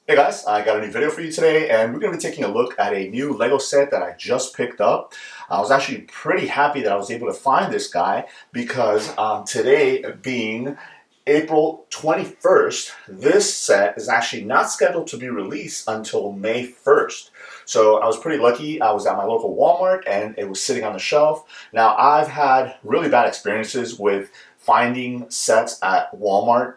Hey guys, I got a new video for you today, and we're going to be taking a look at a new Lego set that I just picked up. I was actually pretty happy that I was able to find this guy because today being April 21st, this set is actually not scheduled to be released until May 1st. So I was pretty lucky. I was at my local Walmart and it was sitting on the shelf. Now I've had really bad experiences with finding sets at Walmart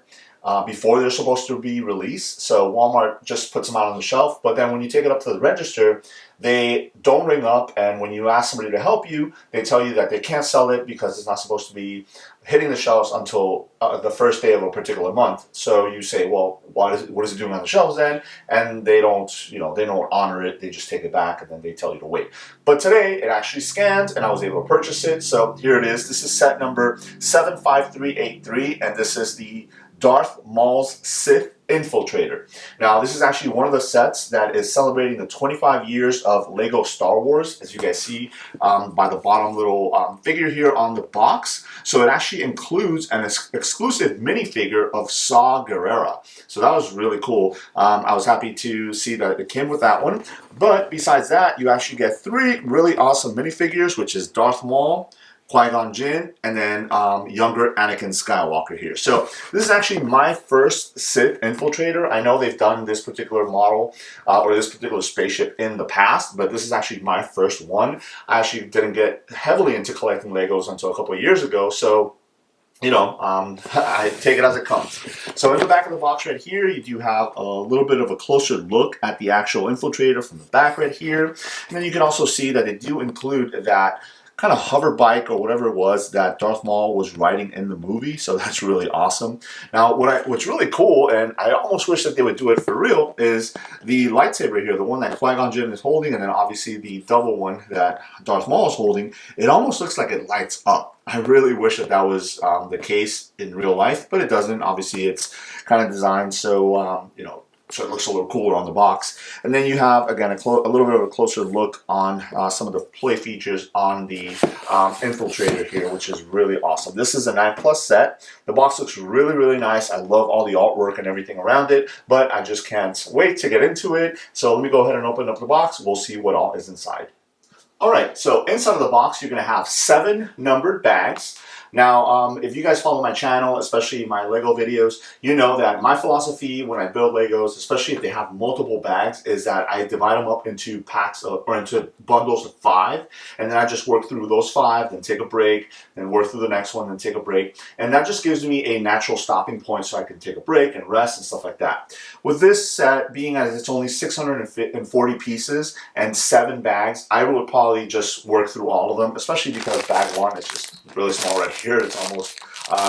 before they're supposed to be released. So Walmart just puts them out on the shelf, but then when you take it up to the register, they don't ring up, and when you ask somebody to help you, they tell you that they can't sell it because it's not supposed to be hitting the shelves until the first day of a particular month. So you say, well, what is it doing on the shelves then? And they don't, they don't honor it. They just take it back and then they tell you to wait. But today it actually scanned and I was able to purchase it. So here it is. This is set number 75383, and this is the Darth Maul's Sith Infiltrator. Now, this is actually one of the sets that is celebrating the 25 years of Lego Star Wars, as you guys see by the bottom little figure here on the box. So it actually includes an exclusive minifigure of Saw Gerrera. So that was really cool. I was happy to see that it came with that one. But besides that, you actually get three really awesome minifigures, which is Darth Maul, Qui-Gon Jinn, and then younger Anakin Skywalker here. So this is actually my first Sith Infiltrator. I know they've done this particular model or this particular spaceship in the past, but this is actually my first one. I actually didn't get heavily into collecting Legos until a couple of years ago, so I take it as it comes. So in the back of the box right here, you do have a little bit of a closer look at the actual Infiltrator from the back right here. And then you can also see that they do include that kind of hover bike or whatever it was that Darth Maul was riding in the movie, so that's really awesome. Now, what's really cool, and I almost wish that they would do it for real, is the lightsaber here, the one that Qui-Gon Jinn is holding, and then obviously the double one that Darth Maul is holding. It almost looks like it lights up. I really wish that was the case in real life, but it doesn't. Obviously, it's kind of designed so, so it looks a little cooler on the box. And then you have, again, a little bit of a closer look on some of the play features on the Infiltrator here, which is really awesome. This is a 9+ set. The box looks really, really nice. I love all the artwork and everything around it, but I just can't wait to get into it. So let me go ahead and open up the box. We'll see what all is inside. All right, so inside of the box, you're going to have 7 numbered bags. Now, if you guys follow my channel, especially my Lego videos, you know that my philosophy when I build Legos, especially if they have multiple bags, is that I divide them up into packs or into bundles of 5, and then I just work through those 5, then take a break, then work through the next one, then take a break, and that just gives me a natural stopping point so I can take a break and rest and stuff like that. With this set, being as it's only 640 pieces and 7 bags, I would probably just work through all of them, especially because bag 1 is just really small right here. It's almost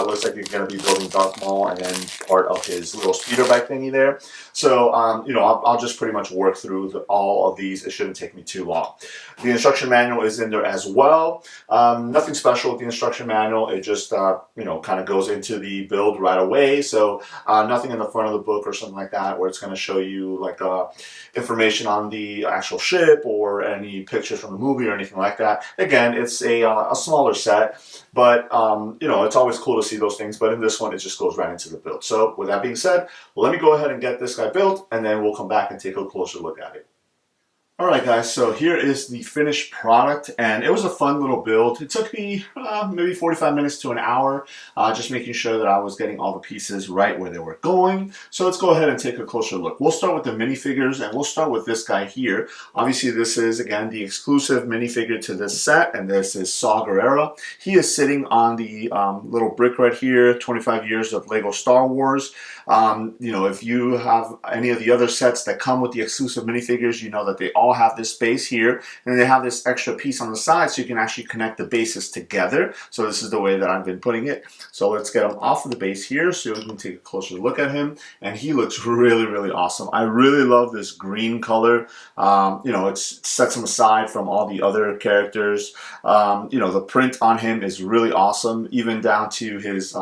looks like you're going to be building Darth Maul and then part of his little speeder bike thingy there. So, I'll just pretty much work through all of these. It shouldn't take me too long. The instruction manual is in there as well. Nothing special with the instruction manual. It just, kind of goes into the build right away. So, nothing in the front of the book or something like that where it's going to show you like information on the actual ship or any pictures from the movie or anything like that. Again, it's a smaller set, but it's always cool to see those things, but in this one, it just goes right into the build. So with that being said, let me go ahead and get this guy built, and then we'll come back and take a closer look at it. Alright guys, so here is the finished product, and it was a fun little build. It took me maybe 45 minutes to an hour, just making sure that I was getting all the pieces right where they were going. So let's go ahead and take a closer look. We'll start with the minifigures, and we'll start with this guy here. Obviously this is, again, the exclusive minifigure to this set, and this is Saw Gerrera. He is sitting on the little brick right here, 25 years of Lego Star Wars. If you have any of the other sets that come with the exclusive minifigures, you know that they all have this base here, and they have this extra piece on the side so you can actually connect the bases together. So this is the way that I've been putting it. So let's get him off of the base here so we can take a closer look at him, and he looks really, really awesome. I really love this green color. It sets him aside from all the other characters. The print on him is really awesome, even down to his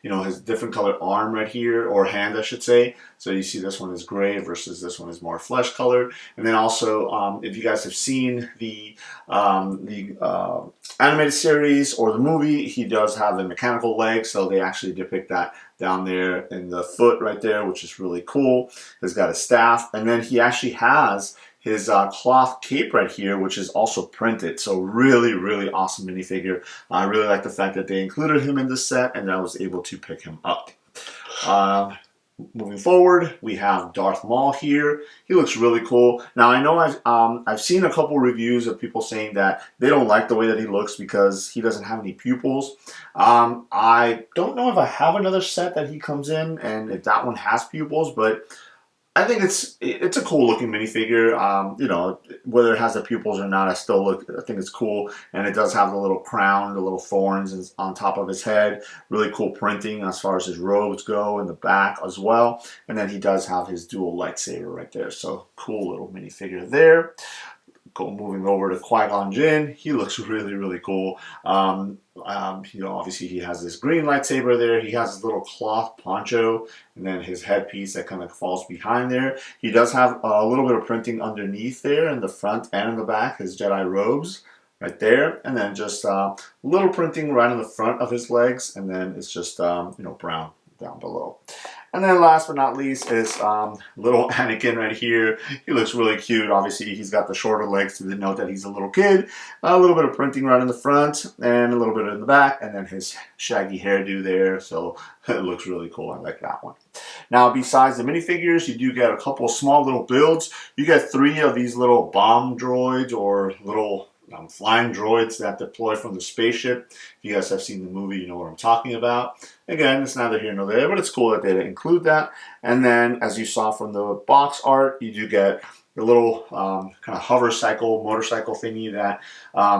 his different colored arm right here, or hand I should say. So you see this one is gray versus this one is more flesh colored. And then also, if you guys have seen the animated series or the movie, he does have the mechanical legs, so they actually depict that down there in the foot right there, which is really cool. He's got a staff, and then he actually has his cloth cape right here, which is also printed. So really, really awesome minifigure. I really like the fact that they included him in this set, and I was able to pick him up. Moving forward, we have Darth Maul here. He looks really cool. Now I know I've seen a couple reviews of people saying that they don't like the way that he looks because he doesn't have any pupils. I don't know if I have another set that he comes in and if that one has pupils, but I think it's a cool looking minifigure. You know, whether it has the pupils or not, I think it's cool. And it does have the little crown, the little thorns on top of his head. Really cool printing as far as his robes go in the back as well. And then he does have his dual lightsaber right there. So cool little minifigure there. Moving over to Qui-Gon Jinn, he looks really, really cool. You know, obviously he has this green lightsaber there. He has his little cloth poncho, and then his headpiece that kind of falls behind there. He does have a little bit of printing underneath there in the front and in the back, his Jedi robes right there, and then just a little printing right in the front of his legs, and then it's just you know, brown down below. And then last but not least is little Anakin right here. He looks really cute. Obviously, he's got the shorter legs to denote that he's a little kid. A little bit of printing right in the front and a little bit in the back. And then his shaggy hairdo there. So it looks really cool. I like that one. Now, besides the minifigures, you do get a couple of small little builds. You get 3 of these little bomb droids or little flying droids that deploy from the spaceship. If you guys have seen the movie, you know what I'm talking about. Again, it's neither here nor there, but it's cool that they include that. And then, as you saw from the box art, you do get the little kind of motorcycle thingy that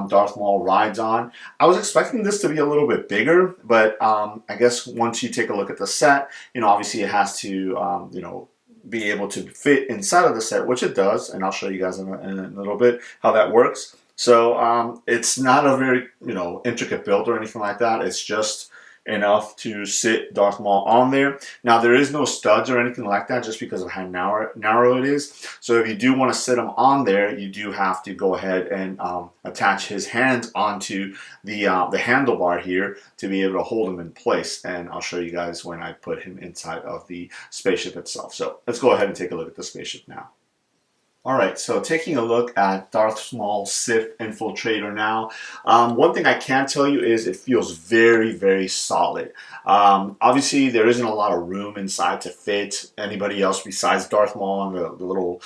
Darth Maul rides on. I was expecting this to be a little bit bigger, but I guess once you take a look at the set, you know, obviously it has to, you know, be able to fit inside of the set, which it does, and I'll show you guys in a little bit how that works. So it's not a very, you know, intricate build or anything like that. It's just enough to sit Darth Maul on there. Now, there is no studs or anything like that just because of how narrow it is. So if you do want to sit him on there, you do have to go ahead and attach his hands onto the handlebar here to be able to hold him in place. And I'll show you guys when I put him inside of the spaceship itself. So let's go ahead and take a look at the spaceship now. Alright, so taking a look at Darth Maul's Sith Infiltrator now. One thing I can tell you is it feels very, very solid. Obviously, there isn't a lot of room inside to fit anybody else besides Darth Maul and the little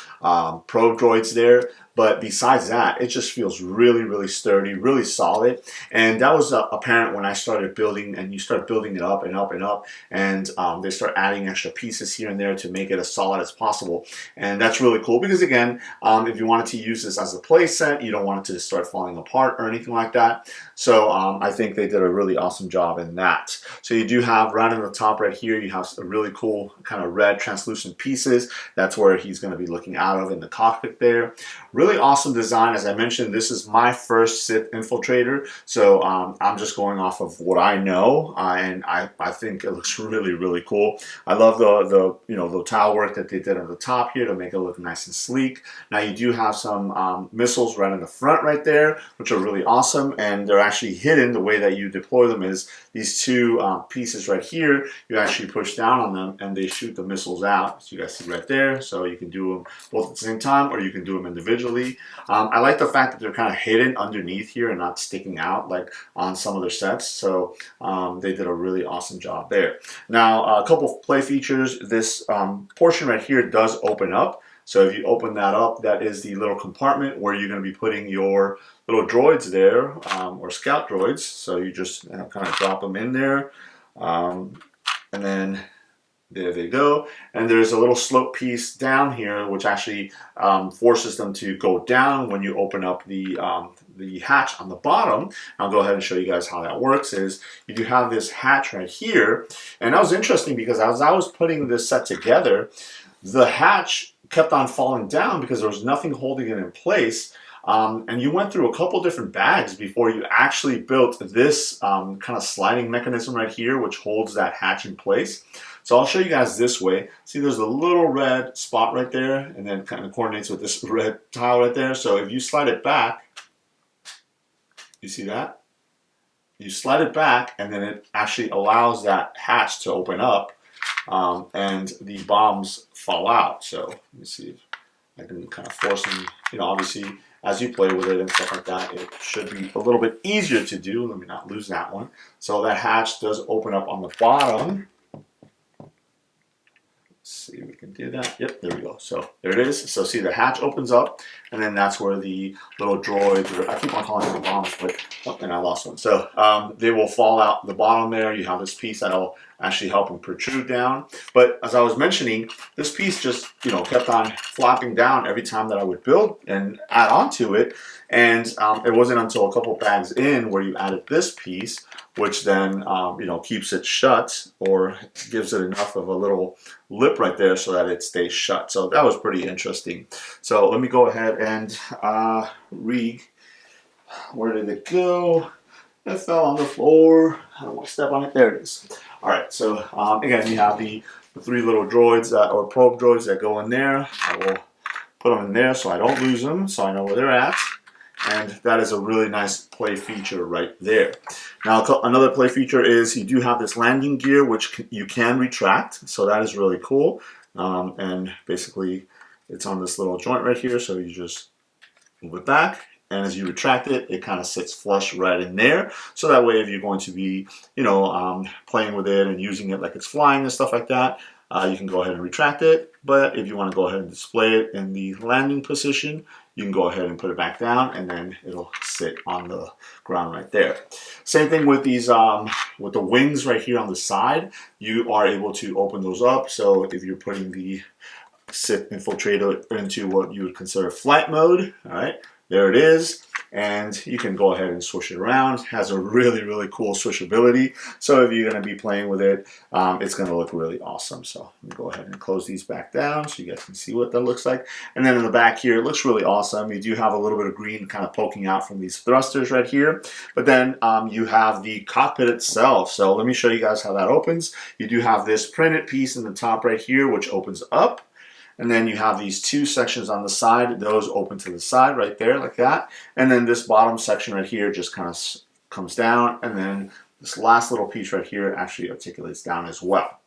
probe droids there. But besides that, it just feels really, really sturdy, really solid. And that was apparent when I started building, and you start building it up and up and up. And they start adding extra pieces here and there to make it as solid as possible. And that's really cool because, again, if you wanted to use this as a play set, you don't want it to start falling apart or anything like that. So I think they did a really awesome job in that. So you do have right on the top right here, you have a really cool kind of red translucent pieces. That's where he's going to be looking out of in the cockpit there. Really awesome design. As I mentioned, this is my first Sith Infiltrator, so I'm just going off of what I know, and I think it looks really, really cool. I love the you know, the tile work that they did on the top here to make it look nice and sleek. Now you do have some missiles right in the front right there, which are really awesome, and they're actually hidden. The way that you deploy them is these 2 pieces right here. You actually push down on them, and they shoot the missiles out. So you guys see right there. So you can do them both at the same time, or you can do them individually. I like the fact that they're kind of hidden underneath here and not sticking out like on some other sets. So they did a really awesome job there. Now, a couple of play features. This portion right here does open up. So if you open that up, that is the little compartment where you're going to be putting your little droids there, or scout droids. So you just kind of drop them in there, and then there they go. And there's a little slope piece down here, which actually forces them to go down when you open up the hatch on the bottom. I'll go ahead and show you guys how that works. Is you do have this hatch right here, and that was interesting because as I was putting this set together, the hatch kept on falling down because there was nothing holding it in place. And you went through a couple different bags before you actually built this kind of sliding mechanism right here, which holds that hatch in place. So I'll show you guys this way. See, there's a little red spot right there, and then kind of coordinates with this red tile right there. So if you slide it back, you see that? You slide it back, and then it actually allows that hatch to open up, and the bombs fall out. So let me see if I can kind of force them. You know, obviously, as you play with it and stuff like that, it should be a little bit easier to do. Let me not lose that one. So that hatch does open up on the bottom. See if we can do that. Yep, there we go. So there it is. So see, the hatch opens up, and then that's where the little droids, or I keep on calling them bombs, but oh, and I lost one. So they will fall out the bottom there. You have this piece that'll actually help them protrude down. But as I was mentioning, this piece just, you know, kept on flopping down every time that I would build and add on to it. And it wasn't until a couple bags in where you added this piece, which then, you know, keeps it shut, or gives it enough of a little lip right there so that it stays shut. So that was pretty interesting. So let me go ahead and where did it go? It fell on the floor. I don't want to step on it. There it is. All right, so again, you have the 3 little droids or probe droids that go in there. I will put them in there so I don't lose them, so I know where they're at. And that is a really nice play feature right there. Now, another play feature is you do have this landing gear, which you can retract. So that is really cool. And basically, it's on this little joint right here. So you just move it back. And as you retract it, it kind of sits flush right in there. So that way, if you're going to be, you know, playing with it and using it like it's flying and stuff like that, you can go ahead and retract it. But if you want to go ahead and display it in the landing position, you can go ahead and put it back down, and then it'll sit on the ground right there. Same thing with these, with the wings right here on the side. You are able to open those up. So if you're putting the Sith Infiltrator into what you would consider flight mode, all right, there it is. And you can go ahead and switch it around. It has a really, really cool switchability. So if you're going to be playing with it, it's going to look really awesome. So let me go ahead and close these back down so you guys can see what that looks like. And then in the back here, it looks really awesome. You do have a little bit of green kind of poking out from these thrusters right here. But then you have the cockpit itself. So let me show you guys how that opens. You do have this printed piece in the top right here, which opens up. And then you have these 2 sections on the side. Those open to the side right there like that. And then this bottom section right here just kind of comes down. And then this last little piece right here actually articulates down as well.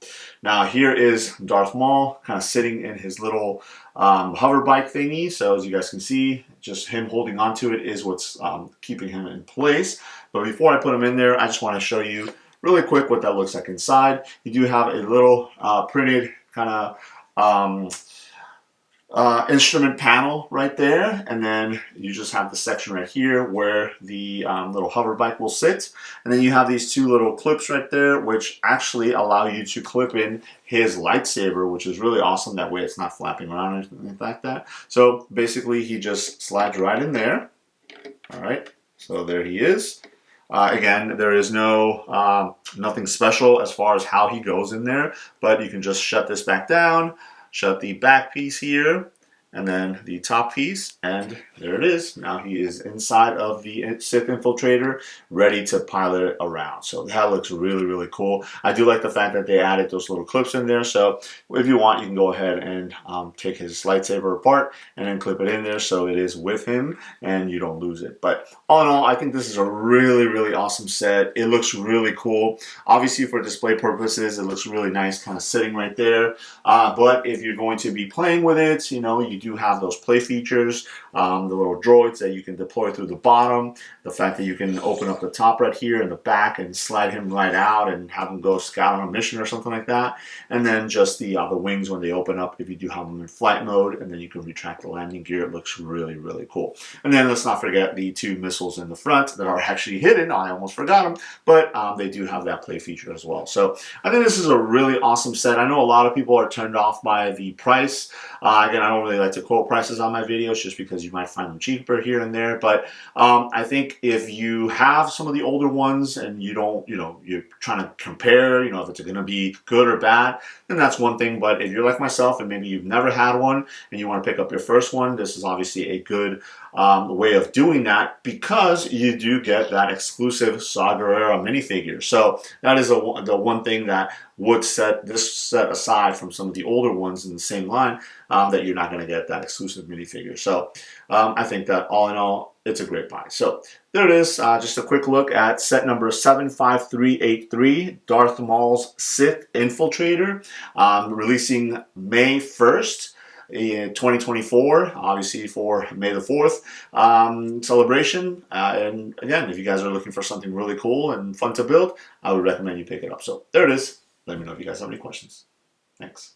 Now here is Darth Maul kind of sitting in his little hover bike thingy. So as you guys can see, just him holding onto it is what's keeping him in place. But before I put him in there, I just want to show you really quick what that looks like inside. You do have a little printed kind of instrument panel right there, and then you just have the section right here where the little hover bike will sit, and then you have these 2 little clips right there which actually allow you to clip in his lightsaber, which is really awesome. That way it's not flapping around or anything like that. So basically he just slides right in there. All right, so there he is. Again, there is no nothing special as far as how he goes in there, but you can just shut this back down, shut the back piece here, and then the top piece, and there it is. Now he is inside of the Sith Infiltrator, ready to pilot it around. So that looks really, really cool. I do like the fact that they added those little clips in there. So if you want, you can go ahead and take his lightsaber apart and then clip it in there so it is with him and you don't lose it. But all in all, I think this is a really, really awesome set. It looks really cool. Obviously, for display purposes, it looks really nice kind of sitting right there. But if you're going to be playing with it, you know, you do have those play features, the little droids that you can deploy through the bottom, the fact that you can open up the top right here in the back and slide him right out and have him go scout on a mission or something like that, and then just the wings when they open up if you do have them in flight mode, and then you can retract the landing gear. It looks really, really cool. And then let's not forget the 2 missiles in the front that are actually hidden. I almost forgot them, but they do have that play feature as well. So I think this is a really awesome set. I know a lot of people are turned off by the price. Again, I don't really like to quote prices on my videos just because you might find them cheaper here and there. But I think if you have some of the older ones and you don't, you know, you're trying to compare, you know, if it's going to be good or bad, then that's one thing. But if you're like myself and maybe you've never had one and you want to pick up your first one, this is obviously a good way of doing that because you do get that exclusive Saw Gerrera minifigure. So that is the one thing that would set this set aside from some of the older ones in the same line, that you're not going to get that exclusive minifigure. So I think that all in all, it's a great buy. So there it is, just a quick look at set number 75383, Darth Maul's Sith Infiltrator, releasing May 1st. In 2024, obviously for May the 4th celebration. And again, if you guys are looking for something really cool and fun to build, I would recommend you pick it up. So there it is. Let me know if you guys have any questions. Thanks.